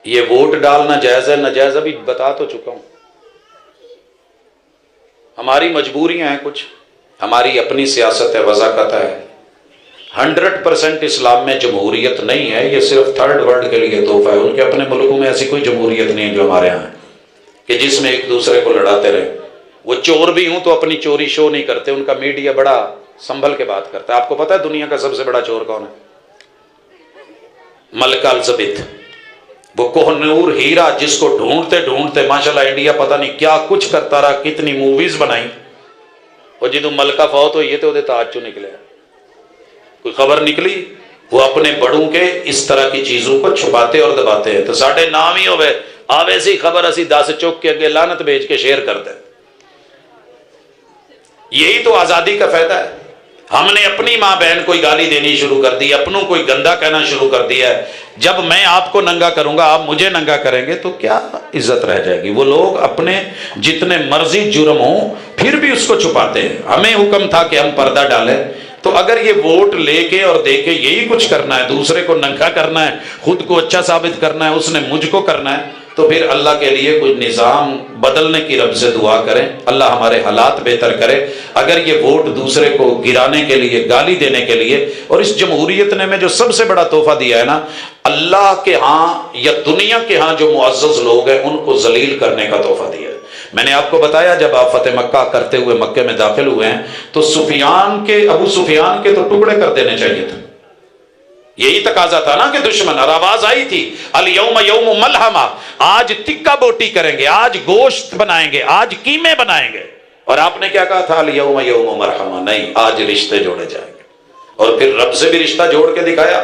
یہ ووٹ ڈالنا جائز ہے ناجائز ابھی بتا تو چکا ہوں. ہماری مجبوریاں ہیں کچھ، ہماری اپنی سیاست ہے، وضاقت ہے. 100% اسلام میں جمہوریت نہیں ہے، یہ صرف تھرڈ ورلڈ کے لیے تحفہ ہے. ان کے اپنے ملکوں میں ایسی کوئی جمہوریت نہیں ہے جو ہمارے ہاں ہے کہ جس میں ایک دوسرے کو لڑاتے رہے. وہ چور بھی ہوں تو اپنی چوری شو نہیں کرتے، ان کا میڈیا بڑا سنبھل کے بات کرتا ہے. آپ کو پتہ ہے دنیا کا سب سے بڑا چور کون ہے؟ ملکہ الزبتھ. وہ کوہ نور ہیرا جس کو ڈھونڈتے ڈھونڈتے ماشاءاللہ انڈیا پتہ نہیں کیا کچھ کرتا رہا، کتنی موویز بنائی، اور جدوں ملکہ فوت ہوئی ہے تو وہ تاج چوں نکلے. کوئی خبر نکلی؟ وہ اپنے بڑوں کے اس طرح کی چیزوں کو چھپاتے اور دباتے ہیں. تو ساڈے نام ہی ہوئے آوے سی خبر اسی 10 چوک کے اگے لعنت بھیج کے شیئر کر دیں. یہی تو آزادی کا فائدہ ہے. ہم نے اپنی ماں بہن کوئی گالی دینی شروع کر دی، اپنوں کوئی گندا کہنا شروع کر دیا ہے. جب میں آپ کو ننگا کروں گا، آپ مجھے ننگا کریں گے تو کیا عزت رہ جائے گی؟ وہ لوگ اپنے جتنے مرضی جرم ہوں پھر بھی اس کو چھپاتے ہیں. ہمیں حکم تھا کہ ہم پردہ ڈالیں، تو اگر یہ ووٹ لے کے اور دے کے یہی کچھ کرنا ہے، دوسرے کو ننگا کرنا ہے، خود کو اچھا ثابت کرنا ہے، اس نے مجھ کو کرنا ہے، تو پھر اللہ کے لیے کچھ نظام بدلنے کی رب سے دعا کریں، اللہ ہمارے حالات بہتر کرے. اگر یہ ووٹ دوسرے کو گرانے کے لیے، گالی دینے کے لیے، اور اس جمہوریت نے میں جو سب سے بڑا تحفہ دیا ہے نا، اللہ کے ہاں یا دنیا کے ہاں جو معزز لوگ ہیں ان کو ذلیل کرنے کا تحفہ دیا ہے. میں نے آپ کو بتایا جب آپ فتح مکہ کرتے ہوئے مکے میں داخل ہوئے ہیں تو ابو سفیان کے تو ٹکڑے کر دینے چاہیے تھے. یہی تقاضا تھا نا کہ دشمن، اور آواز آئی تھی الیوم یوم ملحمہ، آج تکہ بوٹی کریں گے، آج گوشت بنائیں گے، آج قیمے بنائیں گے. اور آپ نے کیا کہا تھا؟ الیوم یوم مرحمہ، نہیں، آج رشتے جوڑے جائیں گے. اور پھر رب سے بھی رشتہ جوڑ کے دکھایا.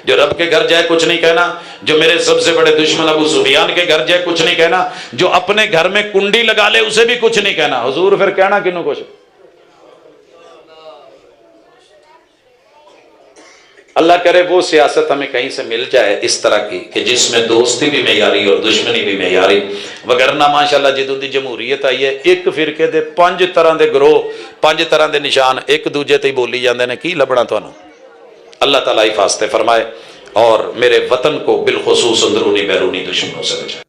جو رب کے گھر جائے کچھ نہیں کہنا، جو میرے سب سے بڑے دشمن ابو سفیان کے گھر جائے کچھ نہیں کہنا، جو اپنے گھر میں کنڈی لگا لے اسے بھی کچھ نہیں کہنا. حضور پھر کہنا کنوں کچھ؟ اللہ کرے وہ سیاست ہمیں کہیں سے مل جائے اس طرح کی کہ جس میں دوستی بھی معیاری اور دشمنی بھی معیاری. وگرنہ ماشاءاللہ جدوں دی جمہوریت آئی ہے، ایک فرقے دے 5 طرح دے گروہ، 5 طرح دے نشان ایک دوجے تے بولی جاندے نے. کی لبنا تانوں؟ اللہ تعالیٰ حفاظت فرمائے اور میرے وطن کو بالخصوص اندرونی بیرونی دشمنوں سے بچائے.